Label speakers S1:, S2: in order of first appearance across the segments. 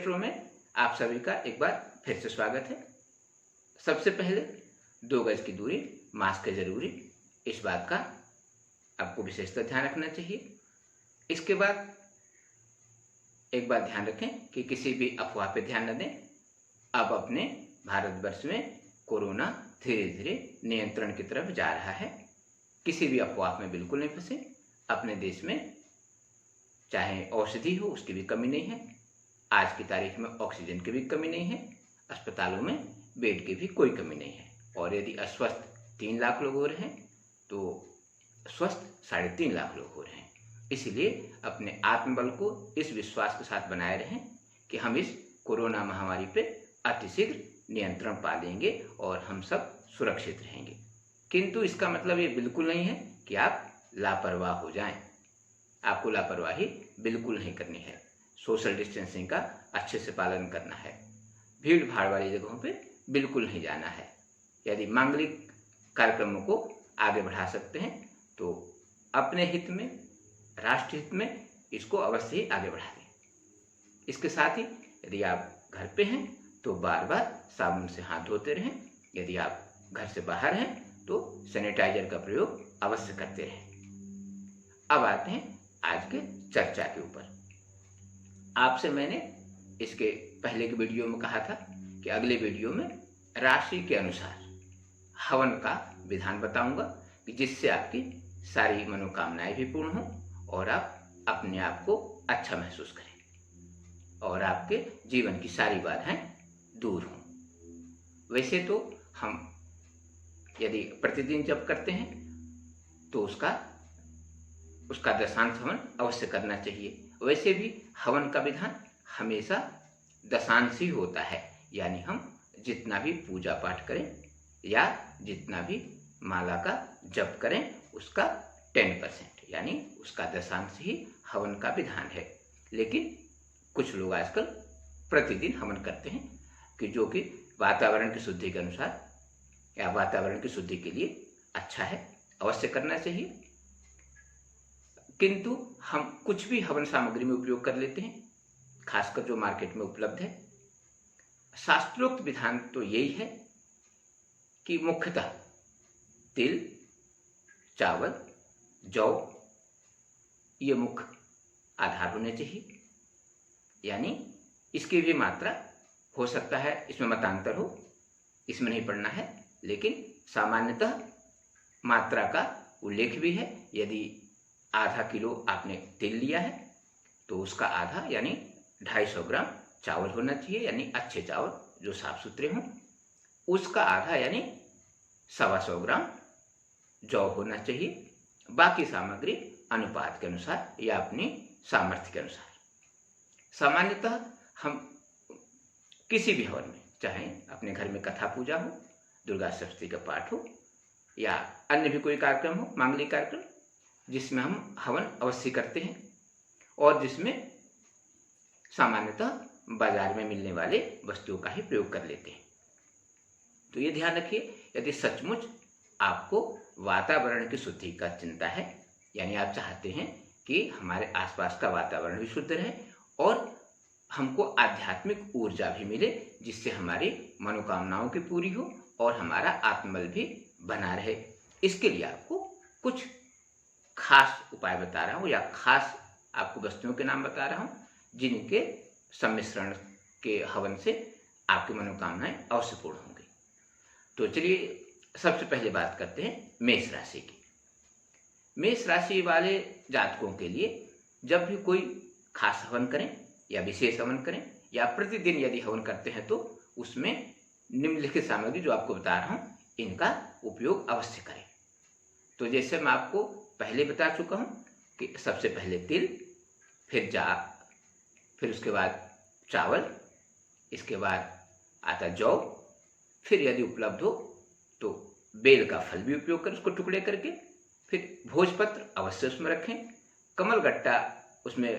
S1: मित्रों में आप सभी का एक बार फिर से स्वागत है। सबसे पहले 2 गज की दूरी, मास्क है जरूरी, इस बात का आपको विशेषतः ध्यान रखना चाहिए। इसके बाद एक बात ध्यान रखें कि किसी भी अफवाह पे ध्यान न दें। अब अपने भारतवर्ष में कोरोना धीरे धीरे नियंत्रण की तरफ जा रहा है। किसी भी अफवाह में बिल्कुल नहीं फंसे। अपने देश में चाहे औषधि हो उसकी भी कमी नहीं है, आज की तारीख में ऑक्सीजन की भी कमी नहीं है, अस्पतालों में बेड की भी कोई कमी नहीं है। और यदि अस्वस्थ 3 लाख लोग हो रहे हैं तो स्वस्थ 3.5 लाख लोग हो रहे हैं। इसीलिए अपने आत्मबल को इस विश्वास के साथ बनाए रहें कि हम इस कोरोना महामारी पे अतिशीघ्र नियंत्रण पा लेंगे और हम सब सुरक्षित रहेंगे। किंतु इसका मतलब ये बिल्कुल नहीं है कि आप लापरवाह हो जाएं। आपको लापरवाही बिल्कुल नहीं करनी है। सोशल डिस्टेंसिंग का अच्छे से पालन करना है। भीड़ भाड़ वाली जगहों पे बिल्कुल नहीं जाना है। यदि मांगलिक कार्यक्रमों को आगे बढ़ा सकते हैं तो अपने हित में, राष्ट्र हित में इसको अवश्य ही आगे बढ़ा दें। इसके साथ ही यदि आप घर पे हैं तो बार बार साबुन से हाथ धोते रहें। यदि आप घर से बाहर हैं तो सैनिटाइजर का प्रयोग अवश्य करते रहें। अब आते हैं आज के चर्चा के ऊपर। आपसे मैंने इसके पहले के वीडियो में कहा था कि अगले वीडियो में राशि के अनुसार हवन का विधान बताऊंगा कि जिससे आपकी सारी मनोकामनाएं भी पूर्ण हों और आप अपने आप को अच्छा महसूस करें और आपके जीवन की सारी बाधाएं दूर हों। वैसे तो हम यदि प्रतिदिन जप करते हैं तो उसका दशांश हवन अवश्य करना चाहिए। वैसे भी हवन का विधान हमेशा दशांश ही होता है, यानी हम जितना भी पूजा पाठ करें या जितना भी माला का जप करें उसका 10% यानी उसका दशांश ही हवन का विधान है। लेकिन कुछ लोग आजकल प्रतिदिन हवन करते हैं कि जो कि वातावरण की शुद्धि के अनुसार या वातावरण की शुद्धि के लिए अच्छा है, अवश्य करना चाहिए। किंतु हम कुछ भी हवन सामग्री में उपयोग कर लेते हैं, खासकर जो मार्केट में उपलब्ध है। शास्त्रोक्त विधान तो यही है कि मुख्यतः तिल, चावल, जौ ये मुख्य आधार होने चाहिए। यानी इसकी भी मात्रा हो सकता है इसमें मतांतर हो, इसमें नहीं पढ़ना है, लेकिन सामान्यतः मात्रा का उल्लेख भी है। यदि आधा किलो आपने तिल लिया है तो उसका आधा यानी 250 ग्राम चावल होना चाहिए, यानी अच्छे चावल जो साफ सुथरे हों। उसका आधा यानी 125 ग्राम जौ होना चाहिए। बाकी सामग्री अनुपात के अनुसार या अपनी सामर्थ्य के अनुसार। सामान्यतः हम किसी भी हवन में, चाहे अपने घर में कथा पूजा हो, दुर्गा सप्तशती का पाठ हो या अन्य भी कोई कार्यक्रम हो, मांगलिक कार्यक्रम, जिसमें हम हवन अवश्य करते हैं और जिसमें सामान्यतः बाजार में मिलने वाले वस्तुओं का ही प्रयोग कर लेते हैं। तो ये ध्यान रखिए, यदि सचमुच आपको वातावरण की शुद्धि का चिंता है, यानी आप चाहते हैं कि हमारे आसपास का वातावरण भी शुद्ध रहे और हमको आध्यात्मिक ऊर्जा भी मिले, जिससे हमारी मनोकामनाओं की पूरी हो और हमारा आत्मबल भी बना रहे, इसके लिए आपको कुछ खास उपाय बता रहा हूँ या खास आपको वस्तुओं के नाम बता रहा हूँ जिनके सम्मिश्रण के हवन से आपकी मनोकामनाएं अवश्य पूर्ण होंगी। तो चलिए सबसे पहले बात करते हैं मेष राशि की। मेष राशि वाले जातकों के लिए जब भी कोई खास हवन करें या विशेष हवन करें या प्रतिदिन यदि हवन करते हैं तो उसमें निम्नलिखित सामग्री जो आपको बता रहा हूँ इनका उपयोग अवश्य करें। तो जैसे मैं आपको पहले बता चुका हूँ कि सबसे पहले तिल, फिर उसके बाद चावल, इसके बाद आता जौ, फिर यदि उपलब्ध हो तो बेल का फल भी उपयोग करें उसको टुकड़े करके, फिर भोजपत्र अवश्य उसमें रखें, कमल गट्टा उसमें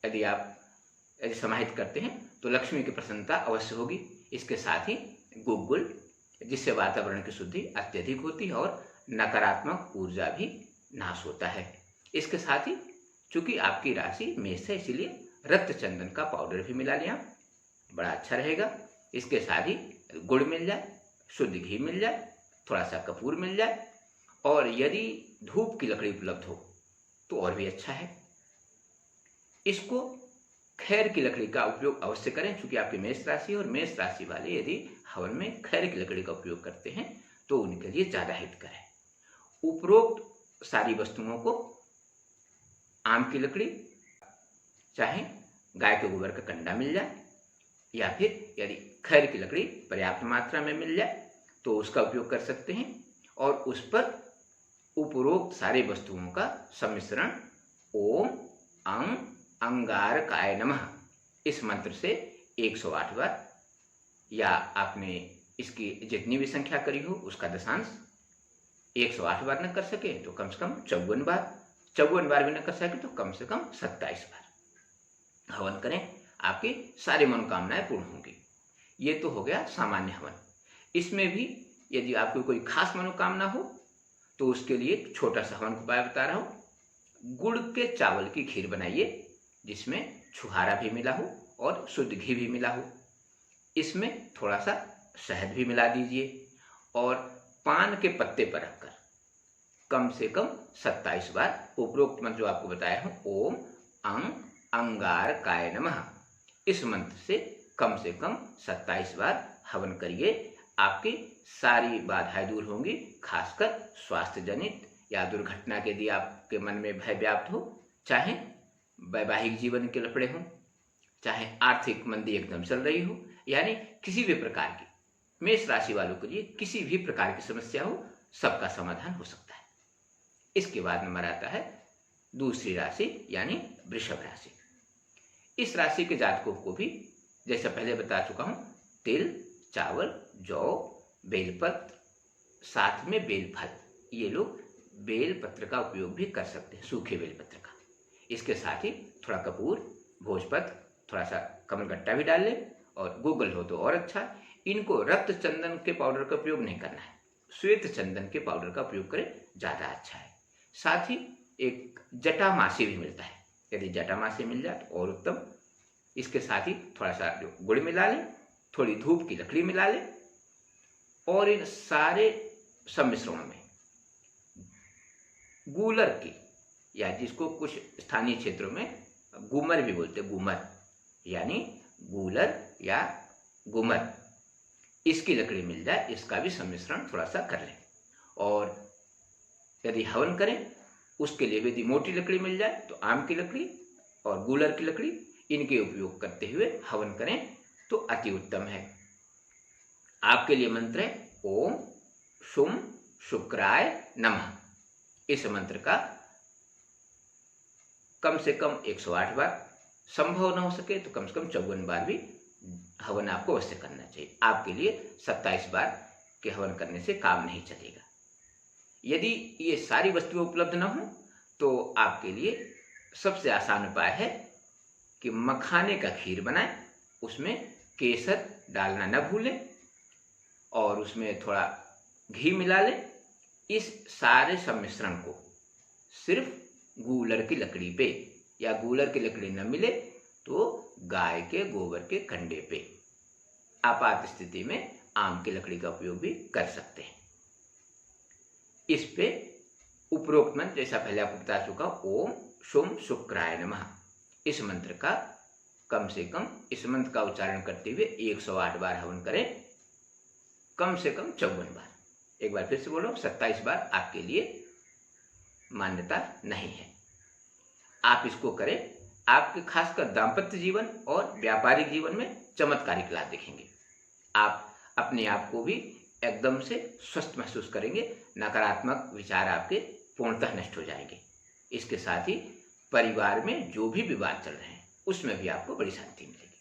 S1: यदि समाहित करते हैं तो लक्ष्मी की प्रसन्नता अवश्य होगी। इसके साथ ही गुग्गुल, जिससे वातावरण की शुद्धि अत्यधिक होती है और नकारात्मक ऊर्जा भी नाश होता है। इसके साथ ही चूंकि आपकी राशि मेष है, इसीलिए रक्त चंदन का पाउडर भी मिला लिया। बड़ा अच्छा रहेगा। इसके साथ ही गुड़ मिल जाए, शुद्ध घी मिल जाए, थोड़ा सा कपूर मिल जाए, और यदि धूप की लकड़ी उपलब्ध हो तो और भी अच्छा है। इसको खैर की लकड़ी का उपयोग अवश्य करें, क्योंकि आपकी मेष राशि और मेष राशि वाले यदि हवन में खैर की लकड़ी का उपयोग करते हैं तो उनके लिए ज़्यादा हितकर है। उपरोक्त सारी वस्तुओं को आम की लकड़ी, चाहे गाय के गोबर का कंडा मिल जाए, या फिर यदि खैर की लकड़ी पर्याप्त मात्रा में मिल जाए तो उसका उपयोग कर सकते हैं, और उस पर उपरोक्त सारी वस्तुओं का सम्मिश्रण ओम अंग अंगारकाय नमः इस मंत्र से 108 बार, या आपने इसकी जितनी भी संख्या करी हो उसका दशांश 108 बार न कर सके तो कम से कम 54 बार, 54 बार भी न कर सके तो कम से कम 27 बार हवन करें। आपकी सारी मनोकामनाएं पूर्ण होंगी। ये तो हो गया सामान्य हवन। इसमें भी यदि आपकी कोई खास मनोकामना हो तो उसके लिए एक छोटा सा हवन उपाय बता रहा हूँ। गुड़ के चावल की खीर बनाइए जिसमें छुहारा भी मिला हो और शुद्ध घी भी मिला हो। इसमें थोड़ा सा शहद भी मिला दीजिए, और पान के पत्ते पर रखकर कम से कम 27 बार उपरोक्त मंत्र जो आपको बताया हूँ ओम अंग अंगारकाय नमः इस मंत्र से कम 27 बार हवन करिए। आपकी सारी बाधाएं दूर होंगी, खासकर स्वास्थ्य जनित या दुर्घटना के यदि आपके मन में भय व्याप्त हो, चाहे वैवाहिक जीवन के लफड़े हों, चाहे आर्थिक मंदी एकदम चल रही हो, यानी किसी भी प्रकार की मेष राशि वालों के लिए किसी भी प्रकार की समस्या हो, सबका समाधान हो सकता है। इसके बाद नंबर आता है दूसरी राशि यानी वृषभ राशि। इस राशि के जातकों को भी जैसा पहले बता चुका हूं, तिल, चावल, जौ, बेलपत्र, साथ में बेलफल, ये लोग बेलपत्र का उपयोग भी कर सकते हैं, सूखे बेलपत्र का। इसके साथ ही थोड़ा कपूर, भोजपत्र, थोड़ा सा कमलगट्टा भी डाल लें, और गूगल हो तो और अच्छा। इनको रक्त चंदन के पाउडर का उपयोग नहीं करना है, श्वेत चंदन के पाउडर का उपयोग करें, ज़्यादा अच्छा है। साथ ही एक जटामासी भी मिलता है, यदि जटामासी मिल जाए तो और उत्तम। इसके साथ ही थोड़ा सा गुड़ मिला लें, थोड़ी धूप की लकड़ी मिला लें, और इन सारे सम्मिश्रणों में गूलर की, या जिसको कुछ स्थानीय क्षेत्रों में गुमर भी बोलते हैं, गुमर यानी गूलर या गुमर, इसकी लकड़ी मिल जाए, इसका भी सम्मिश्रण थोड़ा सा कर लें। और यदि हवन करें उसके लिए यदि मोटी लकड़ी मिल जाए तो आम की लकड़ी और गूलर की लकड़ी, इनके उपयोग करते हुए हवन करें तो अति उत्तम है। आपके लिए मंत्र है ओम शुम शुक्राय नमः। इस मंत्र का कम से कम 108 बार, संभव न हो सके तो कम से कम 54 बार भी हवन आपको अवश्य करना चाहिए। आपके लिए 27 बार के हवन करने से काम नहीं चलेगा। यदि ये सारी वस्तुएं उपलब्ध न हो तो आपके लिए सबसे आसान उपाय है कि मखाने का खीर बनाएं, उसमें केसर डालना न भूलें, और उसमें थोड़ा घी मिला लें। इस सारे सम्मिश्रण को सिर्फ गूलर की लकड़ी पे, या गूलर की लकड़ी न मिले तो गाय के गोबर के कंडे पे, आपात स्थिति में आम की लकड़ी का उपयोग भी कर सकते हैं। इस पे उपरोक्त मंत्र जैसा पहले आपको बता चुका, ओम शुम शुक्राय नमः, इस मंत्र का कम से कम, इस मंत्र का उच्चारण करते हुए 108 बार हवन करें, कम से कम 54 बार। एक बार फिर से बोलो, 27 बार आपके लिए मान्यता नहीं है। आप इसको करें, आपके खासकर दाम्पत्य जीवन और व्यापारिक जीवन में चमत्कारिक लाभ देखेंगे। आप अपने आप को भी एकदम से स्वस्थ महसूस करेंगे, नकारात्मक विचार आपके पूर्णतः नष्ट हो जाएंगे। इसके साथ ही परिवार में जो भी विवाद चल रहे हैं उसमें भी आपको बड़ी शांति मिलेगी।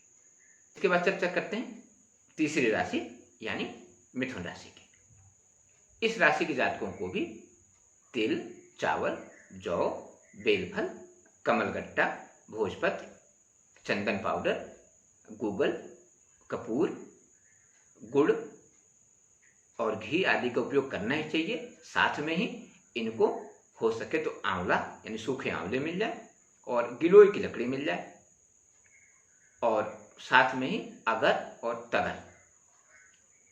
S1: इसके बाद चर्चा करते हैं तीसरी राशि यानी मिथुन राशि की। इस राशि के जातकों को भी तिल, चावल, जौ, बेलफल, कमलगट्टा, भोजपत्र, चंदन पाउडर, गूगल, कपूर, गुड़ और घी आदि का उपयोग करना ही चाहिए। साथ में ही इनको हो सके तो आंवला यानी सूखे आंवले मिल जाए, और गिलोय की लकड़ी मिल जाए, और साथ में ही अगर और तगर,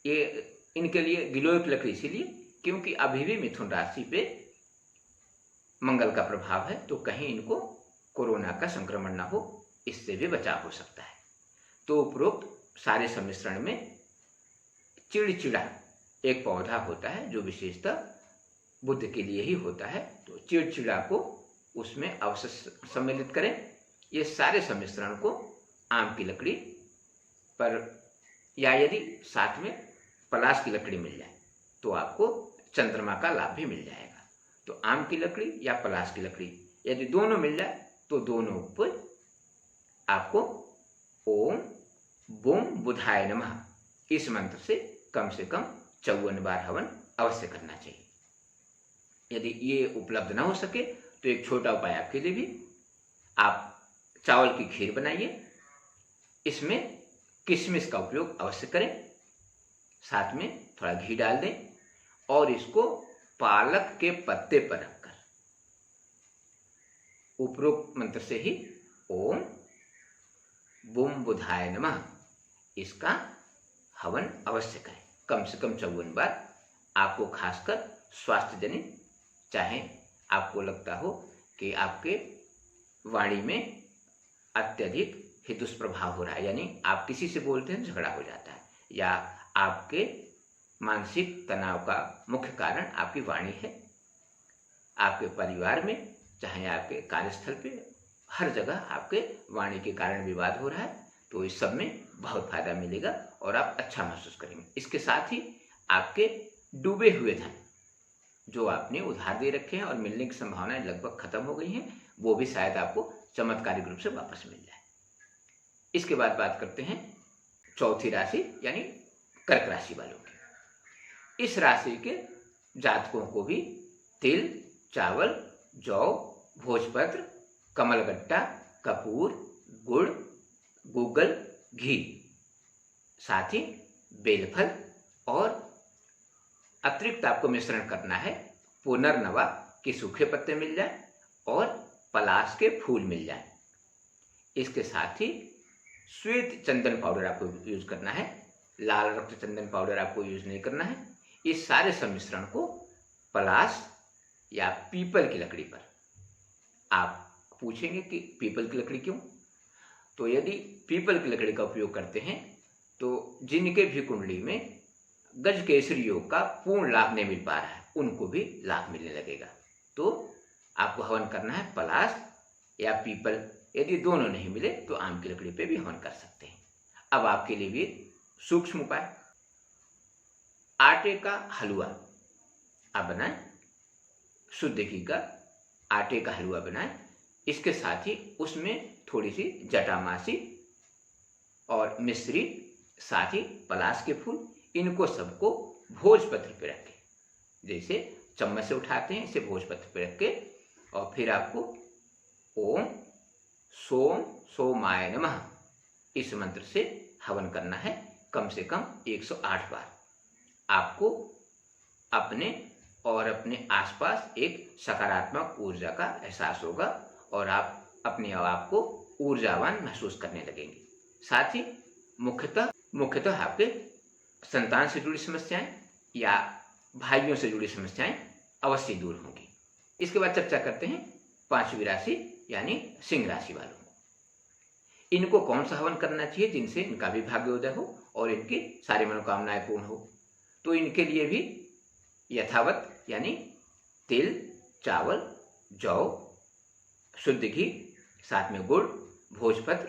S1: ये इनके लिए गिलोय की लकड़ी इसीलिए क्योंकि अभी भी मिथुन राशि पे मंगल का प्रभाव है, तो कहीं इनको कोरोना का संक्रमण ना हो, इससे भी बचाव हो सकता है। तो उपरोक्त सारे सम्मिश्रण में चिड़चिड़ा एक पौधा होता है जो विशेषतः बुद्ध के लिए ही होता है, तो चिड़चिड़ा को उसमें अवश्य सम्मिलित करें। ये सारे सम्मिश्रण को आम की लकड़ी पर या यदि साथ में पलाश की लकड़ी मिल जाए तो आपको चंद्रमा का लाभ भी मिल जाएगा। तो आम की लकड़ी या पलाश की लकड़ी यदि दोनों मिल जाए तो दोनों पर आपको ओम बुम बुधाय नमः इस मंत्र से कम 54 बार हवन अवश्य करना चाहिए। यदि ये उपलब्ध ना हो सके तो एक छोटा उपाय आपके लिए भी, आप चावल की खीर बनाइए, इसमें किशमिश का उपयोग अवश्य करें, साथ में थोड़ा घी डाल दें और इसको पालक के पत्ते पर रखकर उपरोक्त मंत्र से ही ओम बुम बुधाय नमः इसका हवन अवश्य करें, कम से कम 54 बार। आपको खासकर स्वास्थ्य जनित, चाहे आपको लगता हो कि आपके वाणी में अत्यधिक ही दुष्प्रभाव हो रहा है, यानी आप किसी से बोलते हैं झगड़ा हो जाता है, या आपके मानसिक तनाव का मुख्य कारण आपकी वाणी है, आपके परिवार में चाहे आपके कार्यस्थल पे हर जगह आपके वाणी के कारण विवाद हो रहा है, तो इस सब में बहुत फायदा मिलेगा और आप अच्छा महसूस करेंगे। इसके साथ ही आपके डूबे हुए धन जो आपने उधार दे रखे हैं और मिलने की संभावनाएं लगभग खत्म हो गई हैं, वो भी शायद आपको चमत्कारिक रूप से वापस मिल जाए। इसके बाद बात करते हैं चौथी राशि यानी कर्क राशि वालों की। इस राशि के जातकों को भी तिल, चावल, जौ, भोजपत्र, कमलगट्टा, कपूर, गुड़, गूगल, घी, साथ ही बेलफल और अतिरिक्त आपको मिश्रण करना है पुनर्नवा के सूखे पत्ते मिल जाए और पलाश के फूल मिल जाए। इसके साथ ही श्वेत चंदन पाउडर आपको यूज करना है, लाल रक्त चंदन पाउडर आपको यूज नहीं करना है। इस सारे सम्मिश्रण को पलाश या पीपल की लकड़ी पर, आप पूछेंगे कि पीपल की लकड़ी क्यों, तो यदि पीपल की लकड़ी का उपयोग करते हैं तो जिनके भी कुंडली में गज केसरी योग का पूर्ण लाभ नहीं मिल पा रहा है उनको भी लाभ मिलने लगेगा। तो आपको हवन करना है पलाश या पीपल, यदि दोनों नहीं मिले तो आम की लकड़ी पे भी हवन कर सकते हैं। अब आपके लिए भी सूक्ष्म उपाय, आटे का हलवा आप बनाएं, शुद्ध घी का आटे का हलवा बनाएं, इसके साथ ही उसमें थोड़ी सी जटामासी और मिश्री, साथ ही पलाश के फूल, इनको सबको भोजपत्र पे रखें, जैसे चम्मच से उठाते हैं इसे भोजपत्र पे रख के, और फिर आपको ओम सोम सोमाय नमः इस मंत्र से हवन करना है कम से कम 108 बार। आपको अपने और अपने आसपास एक सकारात्मक ऊर्जा का एहसास होगा और आप अपने आप को ऊर्जावान महसूस करने लगेंगे। साथ ही मुख्यतः आपके संतान से जुड़ी समस्याएं या भाइयों से जुड़ी समस्याएं अवश्य दूर होंगी। इसके बाद चर्चा करते हैं पांचवी राशि यानी सिंह राशि वालों को। इनको कौन सा हवन करना चाहिए जिनसे इनका भी भाग्योदय हो और इनकी सारी मनोकामनाएं पूर्ण हो। तो इनके लिए भी यथावत यानी तिल, चावल, जौ, शुद्ध घी, साथ में गुड़, भोजपत्र,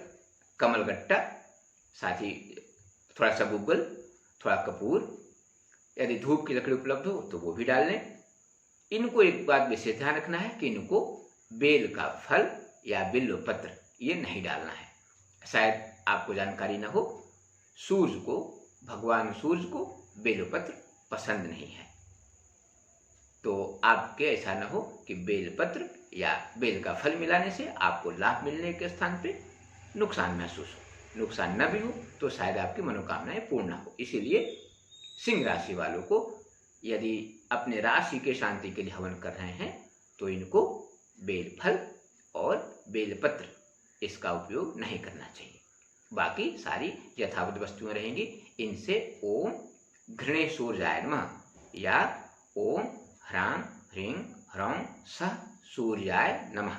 S1: कमलगट्टा, साथ ही थोड़ा सा गूगल, थोड़ा कपूर, यदि धूप की लकड़ी उपलब्ध हो तो वो भी डाल लें। इनको एक बात विशेष ध्यान रखना है कि इनको बेल का फल या बिल्व पत्र ये नहीं डालना है। शायद आपको जानकारी ना हो, भगवान सूर्य को बेल पत्र पसंद नहीं है, तो आपके ऐसा ना हो कि बेल पत्र या बेल का फल मिलाने से आपको लाभ मिलने के स्थान पे नुकसान महसूस हो। नुकसान न भी हो तो शायद आपकी मनोकामनाएं पूर्ण ना हो। इसीलिए सिंह राशि वालों को यदि अपने राशि के शांति के लिए हवन कर रहे हैं तो इनको बेल फल और बेल पत्र इसका उपयोग नहीं करना चाहिए। बाकी सारी यथावत वस्तुएं रहेंगी। इनसे ओम घृणेशूर्याय नमः या ओम ह्रां ह्रीं ह्रौं सः सूर्याय नमः,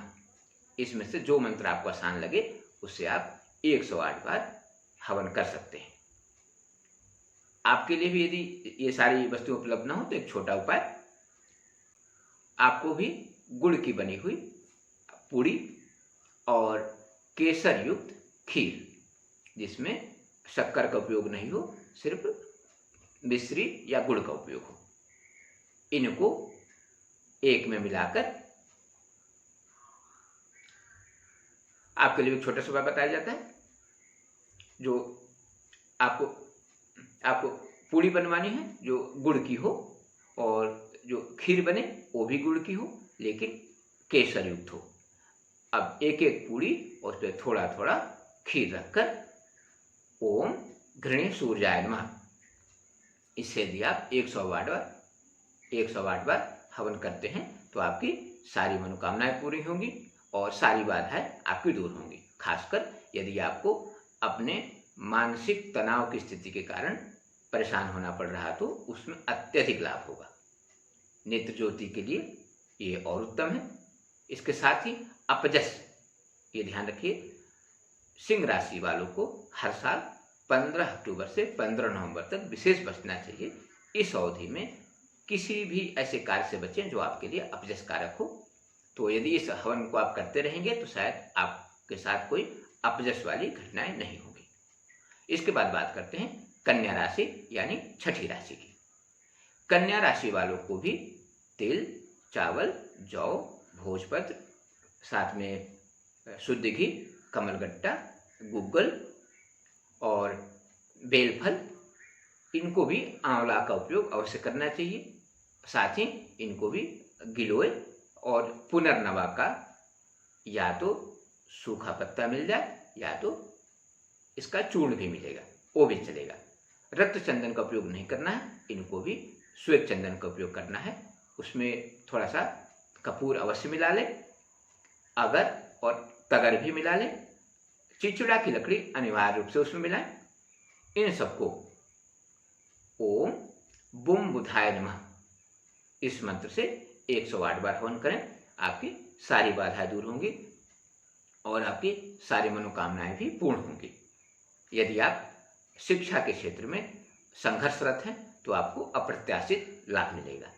S1: इसमें से जो मंत्र आपको आसान लगे उससे आप 108 बार हवन कर सकते हैं। आपके लिए भी यदि ये सारी वस्तुएं उपलब्ध ना हो तो एक छोटा उपाय, आपको भी गुड़ की बनी हुई पूड़ी और केसर युक्त खीर, जिसमें शक्कर का उपयोग नहीं हो, सिर्फ मिश्री या गुड़ का उपयोग हो, इनको एक में मिलाकर, आपके लिए एक छोटा सा उपाय बताया जाता है। जो आपको पूड़ी बनवानी है जो गुड़ की हो, और जो खीर बने वो भी गुड़ की हो लेकिन केसर युक्त हो। अब एक एक पूड़ी और उस पर थोड़ा थोड़ा खीर रखकर ओम घृणेशूर्याय नमः, इससे यदि आप 108 बार हवन करते हैं तो आपकी सारी मनोकामनाएं पूरी होंगी और सारी बाधाएं आपकी दूर होंगी। खासकर यदि आपको अपने मानसिक तनाव की स्थिति के कारण परेशान होना पड़ रहा तो उसमें अत्यधिक लाभ होगा। नेत्र ज्योति के लिए ये और उत्तम है। इसके साथ ही अपजस, ये ध्यान रखिए, सिंह राशि वालों को हर साल 15 अक्टूबर से 15 नवंबर तक विशेष बचना चाहिए। इस अवधि में किसी भी ऐसे कार्य से बचें जो आपके लिए अपजस कारक हो। तो यदि इस हवन को आप करते रहेंगे तो शायद आपके साथ कोई अपजस वाली घटनाएं नहीं होंगी। इसके बाद बात करते हैं कन्या राशि यानी छठी राशि की। कन्या राशि वालों को भी तिल, चावल, जौ, भोजपत्र, साथ में शुद्ध घी, कमलगट्टा, गुग्गल और बेलफल, इनको भी आंवला का उपयोग अवश्य करना चाहिए। साथ ही इनको भी गिलोय और पुनर्नवा का या तो सूखा पत्ता मिल जाए या तो इसका चूर्ण भी मिलेगा, वो भी चलेगा। रक्त चंदन का उपयोग नहीं करना है, इनको भी श्वेत चंदन का उपयोग करना है। उसमें थोड़ा सा कपूर अवश्य मिला लें, अगर और तगर भी मिला लें, चिचड़ा की लकड़ी अनिवार्य रूप से उसमें मिलाएं। इन सबको ओम बुम बुधाय नमः इस मंत्र से 108 बार हवन करें। आपकी सारी बाधाएं दूर होंगी और आपकी सारी मनोकामनाएं भी पूर्ण होंगी। यदि आप शिक्षा के क्षेत्र में संघर्षरत हैं तो आपको अप्रत्याशित लाभ मिलेगा।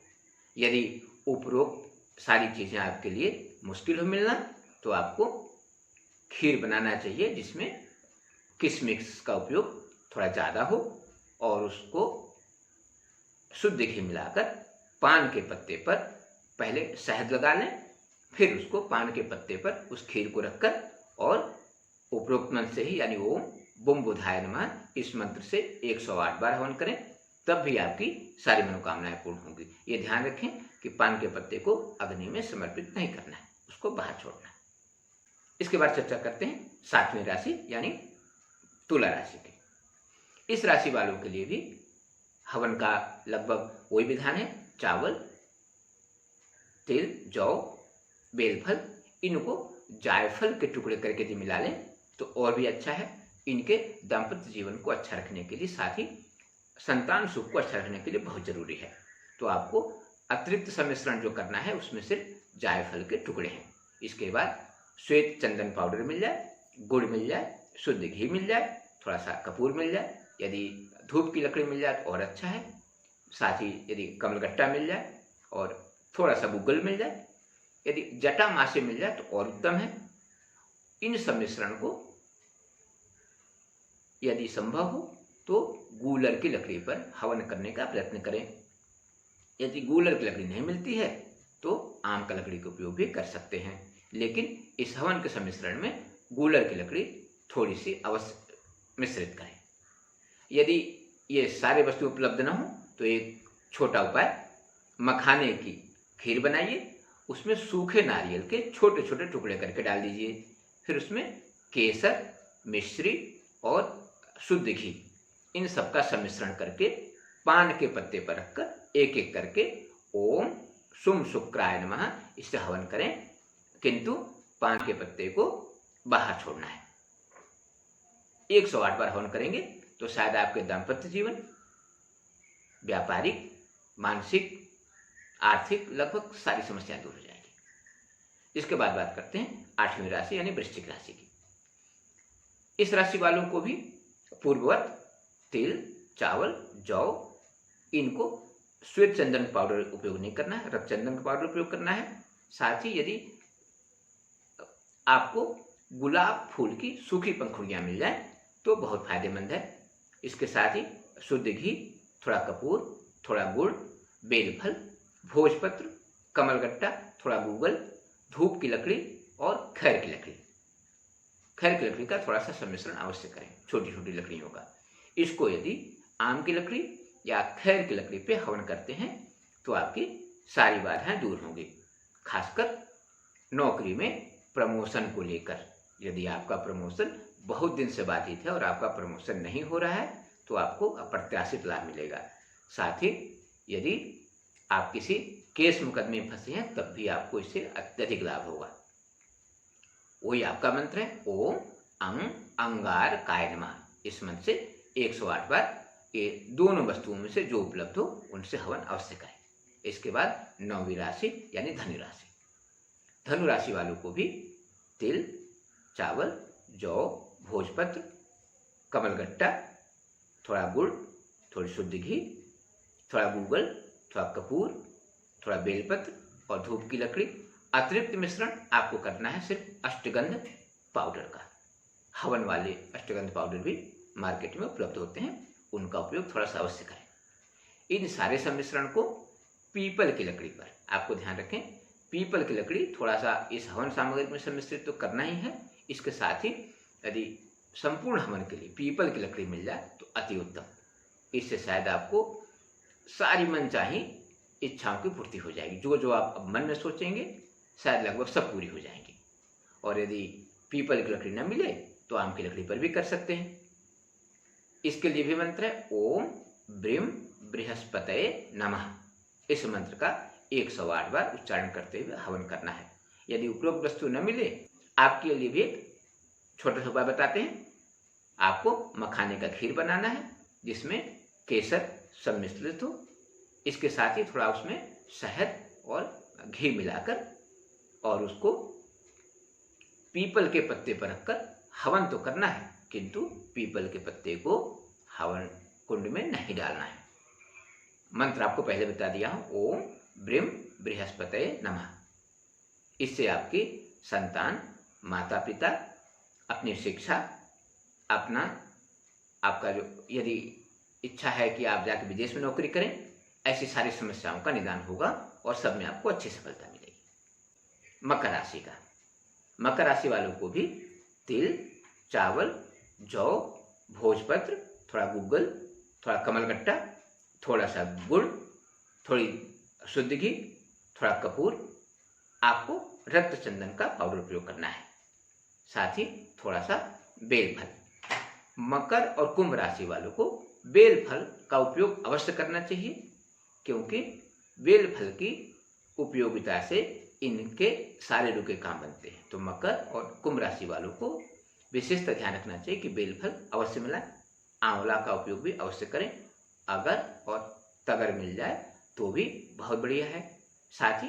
S1: यदि उपरोक्त सारी चीजें आपके लिए मुश्किल हो मिलना तो आपको खीर बनाना चाहिए जिसमें किशमिश का उपयोग थोड़ा ज़्यादा हो और उसको शुद्ध घी मिलाकर पान के पत्ते पर पहले शहद लगा लें, फिर उसको पान के पत्ते पर उस खीर को रखकर और उपरोक्त मंत्र से ही यानी ओम बुम बुधाय नमः इस मंत्र से 108 बार हवन करें, तब भी आपकी सारी मनोकामनाएं पूर्ण होंगी। ये ध्यान रखें कि पान के पत्ते को अग्नि में समर्पित नहीं करना है, उसको बाहर छोड़ना है। इसके बाद चर्चा करते हैं 7वीं राशि यानी तुला राशि की। इस राशि वालों के लिए भी हवन का लगभग वही विधान है। चावल, तिल, जौ, बेलफल, इनको जायफल के टुकड़े करके यदि मिला लें तो और भी अच्छा है। इनके दाम्पत्य जीवन को अच्छा रखने के लिए, साथ ही संतान सुख को अच्छा रखने के लिए बहुत जरूरी है। तो आपको अतिरिक्त सम्मिश्रण जो करना है उसमें सिर्फ जायफल के टुकड़े हैं। इसके बाद श्वेत चंदन पाउडर मिल जाए, गुड़ मिल जाए, शुद्ध घी मिल जाए, थोड़ा सा कपूर मिल जाए, यदि धूप की लकड़ी मिल जाए तो और अच्छा है। साथ ही यदि कमलगट्टा मिल जाए और थोड़ा सा गुग्गल मिल जाए, यदि जटा मासे मिल जाए तो और उत्तम है। इन सम्मिश्रण को यदि संभव हो तो गूलर की लकड़ी पर हवन करने का प्रयत्न करें। यदि गूलर की लकड़ी नहीं मिलती है तो आम का लकड़ी का उपयोग भी कर सकते हैं, लेकिन इस हवन के सम्मिश्रण में गूलर की लकड़ी थोड़ी सी अवश्य मिश्रित करें। यदि ये सारे वस्तु उपलब्ध न हो तो एक छोटा उपाय, मखाने की खीर बनाइए, उसमें सूखे नारियल के छोटे छोटे टुकड़े करके डाल दीजिए, फिर उसमें केसर, मिश्री और शुद्ध घी, इन सबका सम्मिश्रण करके पान के पत्ते पर रखकर एक एक करके ओम शुम शुक्राय नमः इससे हवन करें, किंतु पान के पत्ते को बाहर छोड़ना है। 108 बार हवन करेंगे तो शायद आपके दाम्पत्य जीवन, व्यापारिक, मानसिक, आर्थिक लगभग सारी समस्याएं दूर हो जाएंगी। इसके बाद बात करते हैं 8वीं राशि यानी वृश्चिक राशि की। इस राशि वालों को भी पूर्ववत तिल, चावल, जौ, इनको श्वेत चंदन पाउडर उपयोग नहीं करना है, रक्त चंदन का पाउडर उपयोग करना है। साथ ही यदि आपको गुलाब फूल की सूखी पंखुड़ियां मिल जाए तो बहुत फायदेमंद है। इसके साथ ही शुद्ध घी, थोड़ा कपूर, थोड़ा गुड़, बेलफल, भोजपत्र, कमलगट्टा, थोड़ा गूगल, धूप की लकड़ी और खैर की लकड़ी। खैर की लकड़ी का थोड़ा सा सम्मिश्रण अवश्य करें, छोटी छोटी लकड़ियों का। इसको यदि आम की लकड़ी या खैर की लकड़ी पे हवन करते हैं तो आपकी सारी बाधाएं दूर होंगी। खासकर नौकरी में प्रमोशन को लेकर, यदि आपका प्रमोशन बहुत दिन से बाधित है और आपका प्रमोशन नहीं हो रहा है तो आपको अप्रत्याशित लाभ मिलेगा। साथ ही यदि आप किसी केस मुकदमे में फंसे हैं तब भी आपको इससे अत्यधिक लाभ होगा। वही आपका मंत्र है ओम अंग अंगार काय नमः। इस मंत्र से 108 बार ये दोनों वस्तुओं में से जो उपलब्ध हो उनसे हवन अवश्य करें। इसके बाद 9वीं राशि यानी धनु राशि। धनु राशि वालों को भी तिल, चावल, जौ, भोजपत्र, कमलगट्टा, थोड़ा गुड़, थोड़ी शुद्ध घी, थोड़ा गूगल, थोड़ा कपूर, थोड़ा बेलपत्र और धूप की लकड़ी। अतिरिक्त मिश्रण आपको करना है सिर्फ अष्टगंध पाउडर का। हवन वाले अष्टगंध पाउडर भी मार्केट में उपलब्ध होते हैं, उनका उपयोग थोड़ा सा अवश्य करें। इन सारे सम्मिश्रण को पीपल की लकड़ी पर, आपको ध्यान रखें, पीपल की लकड़ी थोड़ा सा इस हवन सामग्री में सम्मिश्रित तो करना ही है। इसके साथ ही यदि संपूर्ण हवन के लिए पीपल की लकड़ी मिल जाए तो अति उत्तम। इससे शायद आपको सारी मनचाही इच्छाओं की पूर्ति हो जाएगी। जो जो आप अब मन में सोचेंगे शायद लगभग सब पूरी हो जाएंगी। और यदि पीपल की लकड़ी न मिले तो आम की लकड़ी पर भी कर सकते हैं। इसके लिए भी मंत्र है ओम ब्रीम बृहस्पतये नमः। इस मंत्र का 108 बार उच्चारण करते हुए हवन करना है। यदि उपरोक्त वस्तु न मिले, आपके लिए भी एक छोटा सा उपाय बताते हैं। आपको मखाने का खीर बनाना है जिसमें केसर सम्मिश्रित हो। इसके साथ ही थोड़ा उसमें शहद और घी मिलाकर और उसको पीपल के पत्ते पर रखकर हवन तो करना है, किंतु पीपल के पत्ते को हवन कुंड में नहीं डालना है। मंत्र आपको पहले बता दिया हूं, ओम ब्रीम बृहस्पतये नमः। इससे आपकी संतान, माता पिता, अपनी शिक्षा, अपना आपका जो यदि इच्छा है कि आप जाकर विदेश में नौकरी करें, ऐसी सारी समस्याओं का निदान होगा और सब में आपको अच्छी सफलता मिलेगी। मकर राशि का, मकर राशि वालों को भी तिल, चावल, जौ, भोजपत्र, थोड़ा गूगल, थोड़ा कमलगट्टा, थोड़ा सा गुड़, थोड़ी शुद्ध घी, थोड़ा कपूर, आपको रक्त चंदन का पाउडर उपयोग करना है। साथ ही थोड़ा सा बेलफल। मकर और कुंभ राशि वालों को बेलफल का उपयोग अवश्य करना चाहिए, क्योंकि बेलफल की उपयोगिता से इनके सारे रुके काम बनते हैं। तो मकर और कुंभ राशि वालों को विशेषतः ध्यान रखना चाहिए कि बेलफल अवश्य मिलाएं। आंवला का उपयोग भी अवश्य करें। अगर और तगर मिल जाए तो भी बहुत बढ़िया है। साथ ही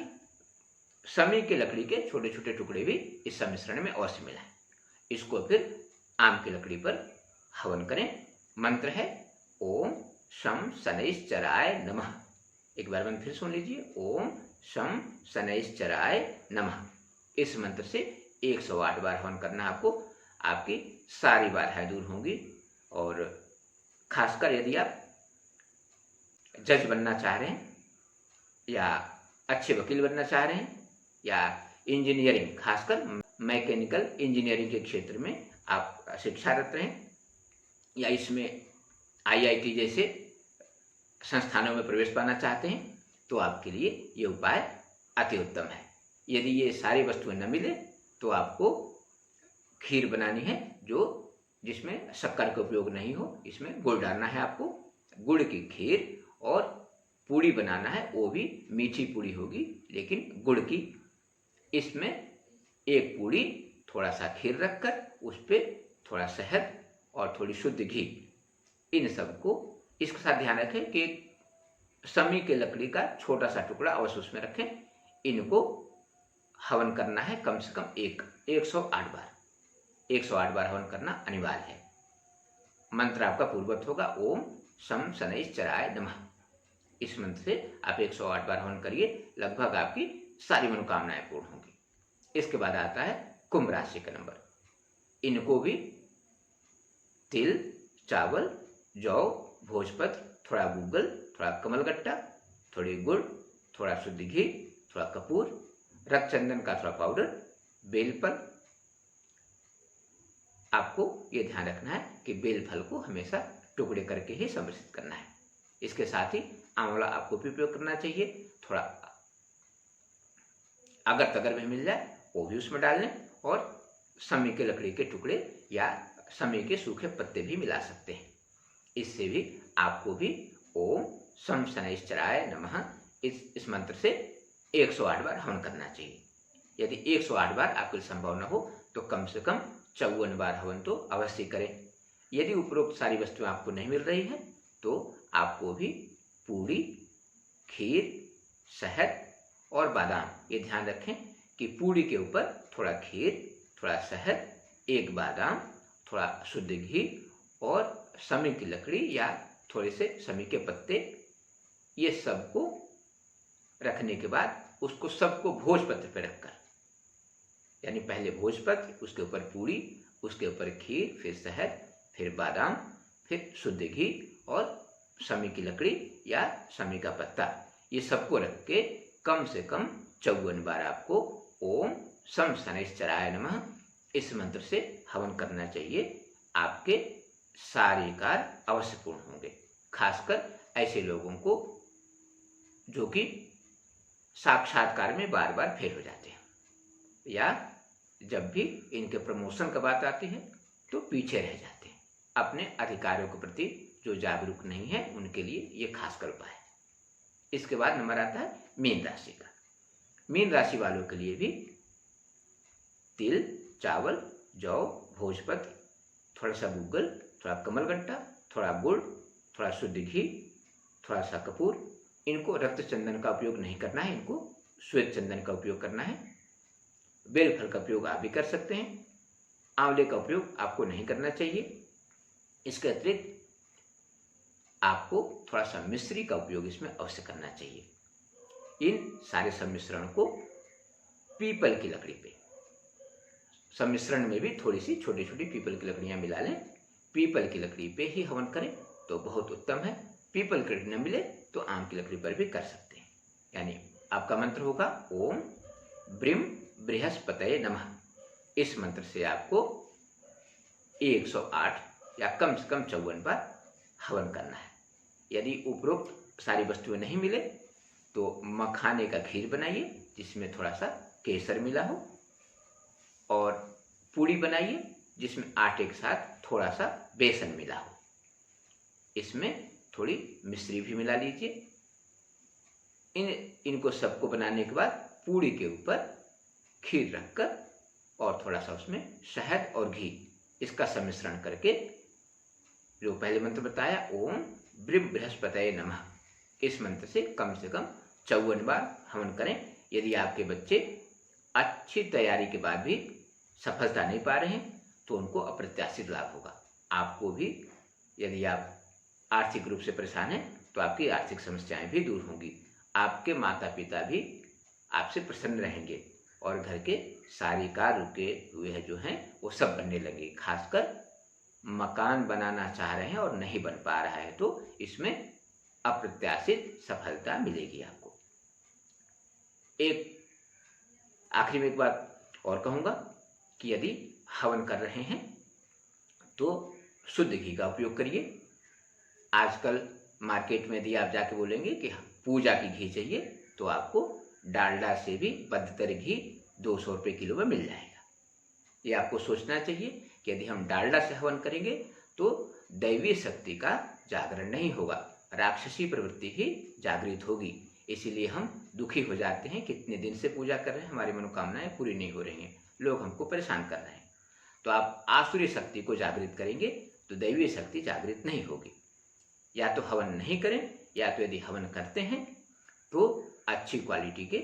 S1: समी की लकड़ी के छोटे छोटे टुकड़े भी इस सम्मिश्रण में अवश्य मिलाएं। इसको फिर आम की लकड़ी पर हवन करें। मंत्र है ओम शम शनैश्चराय नमः। एक बार मंत्र फिर सुन लीजिए, ओम शम शनैश्चराय नमः। इस मंत्र से 108 बार हवन करना आपको, आपकी सारी बाधाएं दूर होंगी। और खासकर यदि आप जज बनना चाह रहे हैं या अच्छे वकील बनना चाह रहे हैं या इंजीनियरिंग, खासकर मैकेनिकल इंजीनियरिंग के क्षेत्र में आप शिक्षारत रहें या इसमें IIT जैसे संस्थानों में प्रवेश पाना चाहते हैं, तो आपके लिए ये उपाय अति उत्तम है। यदि ये सारी वस्तुएं न मिले तो आपको खीर बनानी है जिसमें शक्कर का उपयोग नहीं हो, इसमें गुड़ डालना है आपको। गुड़ की खीर और पूड़ी बनाना है, वो भी मीठी पूड़ी होगी लेकिन गुड़ की। इसमें एक पूड़ी थोड़ा सा खीर रखकर उस पर थोड़ा शहद और थोड़ी शुद्ध घी, इन सबको इसके साथ ध्यान रखें कि समी के लकड़ी का छोटा सा टुकड़ा अवश्य उसमें रखें। इनको हवन करना है कम से कम 108 बार। 108 बार हवन करना अनिवार्य है। मंत्र आपका पूर्ववत होगा, ओम शम शनैश्चराय नमः। इस मंत्र से आप 108 बार हवन करिए, लगभग आपकी सारी मनोकामनाएं पूर्ण होंगी। इसके बाद आता है कुंभ राशि का नंबर। इनको भी तिल, चावल, जौ, भोजपत्र, थोड़ा गूगल, थोड़ा कमलगट्टा, थोड़ी गुड़, थोड़ा शुद्ध घी, थोड़ा कपूर, रक्तचंदन का थोड़ा पाउडर, बेलफल। आपको ये ध्यान रखना है कि बेलफल को हमेशा टुकड़े करके ही समर्पित करना है। इसके साथ ही आंवला आपको भी उपयोग करना चाहिए। थोड़ा अगर तगर में मिल जाए वो भी उसमें डाल लें, और समी के लकड़ी के टुकड़े या समी के सूखे पत्ते भी मिला सकते हैं। इससे भी आपको भी ओम शम शनैश्चराय नमः इस मंत्र से 108 बार हवन करना चाहिए। यदि 108 बार आपके लिए संभव न हो तो कम से कम 54 बार हवन तो अवश्य करें। यदि उपरोक्त सारी वस्तुएं आपको नहीं मिल रही है तो आपको भी पूरी, खीर, शहद और बादाम, ये ध्यान रखें कि पूरी के ऊपर थोड़ा खीर, थोड़ा शहद, एक बादाम, थोड़ा शुद्ध घी और समी की लकड़ी या थोड़े से समी के पत्ते, ये सबको रखने के बाद उसको सबको भोजपत्र पर रखकर, यानी पहले भोजपत्र, उसके ऊपर पूरी, उसके ऊपर खीर, फिर शहद, फिर बादाम, फिर शुद्ध घी और समी की लकड़ी या समी का पत्ता, ये सबको रख के कम से कम 54 बार आपको ओम शम शनैश्चराय नमः इस मंत्र से हवन करना चाहिए। आपके सारे कार्य अवश्य पूर्ण होंगे। खासकर ऐसे लोगों को जो कि साक्षात्कार में बार बार फेल हो जाते हैं, या जब भी इनके प्रमोशन की बात आती है तो पीछे रह जाते हैं। अपने अधिकारों के प्रति जो जागरूक नहीं है उनके लिए ये खासकर उपाय है। इसके बाद नंबर आता है मीन राशि का। मीन राशि वालों के लिए भी तिल, चावल, जौ, भोजपत्र, थोड़ा सा गूगल, थोड़ा कमलगट्टा, थोड़ा गुड़, थोड़ा शुद्ध घी, थोड़ा सा कपूर, इनको रक्त चंदन का उपयोग नहीं करना है, इनको श्वेत चंदन का उपयोग करना है। बेलफल का उपयोग आप भी कर सकते हैं। आंवले का उपयोग आपको नहीं करना चाहिए। इसके अतिरिक्त आपको थोड़ा सा मिश्री का उपयोग इसमें अवश्य करना चाहिए। इन सारे सम्मिश्रण को पीपल की लकड़ी पे, सम्मिश्रण में भी थोड़ी सी छोटी छोटी पीपल की लकड़ियां मिला लें। पीपल की लकड़ी पे ही हवन करें तो बहुत उत्तम है। पीपल की लकड़ी न मिले तो आम की लकड़ी पर भी कर सकते हैं। यानी आपका मंत्र होगा ओम ब्रीम बृहस्पतये नमः। इस मंत्र से आपको 108 या कम से कम 54 बार हवन करना है। यदि उपरोक्त सारी वस्तुएं नहीं मिले तो मखाने का खीर बनाइए जिसमें थोड़ा सा केसर मिला हो, और पूड़ी बनाइए जिसमें आटे के साथ थोड़ा सा बेसन मिला हो। इसमें थोड़ी मिश्री भी मिला लीजिए। इनको सबको बनाने के बाद पूड़ी के ऊपर खीर रखकर और थोड़ा सा उसमें शहद और घी, इसका सम्मिश्रण करके जो पहले मंत्र बताया ओम ब्रीम बृहस्पतये नमः, इस मंत्र से कम 54 बार हवन करें। यदि आपके बच्चे अच्छी तैयारी के बाद भी सफलता नहीं पा रहे हैं तो उनको अप्रत्याशित लाभ होगा। आपको भी, यदि आप आर्थिक रूप से परेशान हैं तो आपकी आर्थिक समस्याएं भी दूर होंगी। आपके माता पिता भी आपसे प्रसन्न रहेंगे और घर के सारे कार्य रुके हुए जो हैं वो सब बनने लगे। खासकर मकान बनाना चाह रहे हैं और नहीं बन पा रहा है तो इसमें अप्रत्याशित सफलता मिलेगी आपको। एक आखिरी में एक बात और कहूँगा कि यदि हवन कर रहे हैं तो शुद्ध घी का उपयोग करिए। आजकल मार्केट में यदि आप जाके बोलेंगे कि पूजा की घी चाहिए तो आपको डालडा से भी बदतर घी 200 रुपये किलो में मिल जाएगा। ये आपको सोचना चाहिए कि यदि हम डालडा से हवन करेंगे तो दैवीय शक्ति का जागरण नहीं होगा, राक्षसी प्रवृत्ति ही जागृत होगी। इसीलिए हम दुखी हो जाते हैं, कितने दिन से पूजा कर रहे हैं, हमारी मनोकामनाएं पूरी नहीं हो रही हैं, लोग हमको परेशान कर रहे हैं। तो आप आसुरी शक्ति को जागृत करेंगे तो दैवीय शक्ति जागृत नहीं होगी। या तो हवन नहीं करें, या तो यदि हवन करते हैं तो अच्छी क्वालिटी के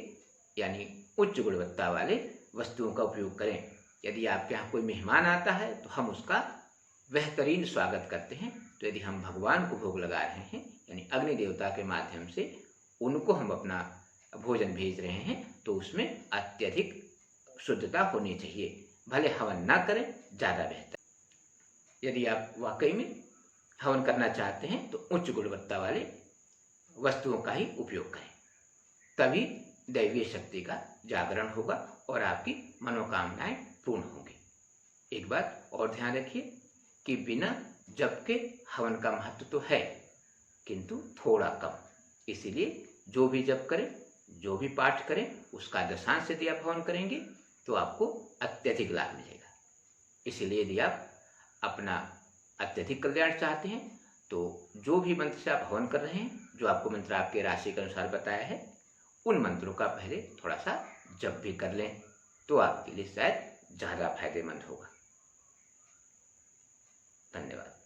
S1: यानी उच्च गुणवत्ता वाले वस्तुओं का उपयोग करें। यदि आपके यहाँ कोई मेहमान आता है तो हम उसका बेहतरीन स्वागत करते हैं। तो यदि हम भगवान को भोग लगा रहे हैं यानी अग्नि देवता के माध्यम से उनको हम अपना भोजन भेज रहे हैं, तो उसमें अत्यधिक शुद्धता होनी चाहिए। भले हवन ना करें, ज़्यादा बेहतर। यदि आप वाकई में हवन करना चाहते हैं तो उच्च गुणवत्ता वाले वस्तुओं का ही उपयोग करें, तभी दैवीय शक्ति का जागरण होगा और आपकी मनोकामनाएं पूर्ण होंगी। एक बात और ध्यान रखिए कि बिना जप के हवन का महत्व तो है, किंतु थोड़ा कम। इसीलिए जो भी जप करें, जो भी पाठ करें, उसका दशांश यदि आप हवन करेंगे तो आपको अत्यधिक लाभ मिलेगा। इसीलिए यदि आप अपना अत्यधिक कल्याण चाहते हैं तो जो भी मंत्र से आप हवन कर रहे हैं, जो आपको मंत्र आपके राशि के अनुसार बताया है, उन मंत्रों का पहले थोड़ा सा जप भी कर लें तो आपके लिए शायद ज़्यादा फायदेमंद होगा। धन्यवाद।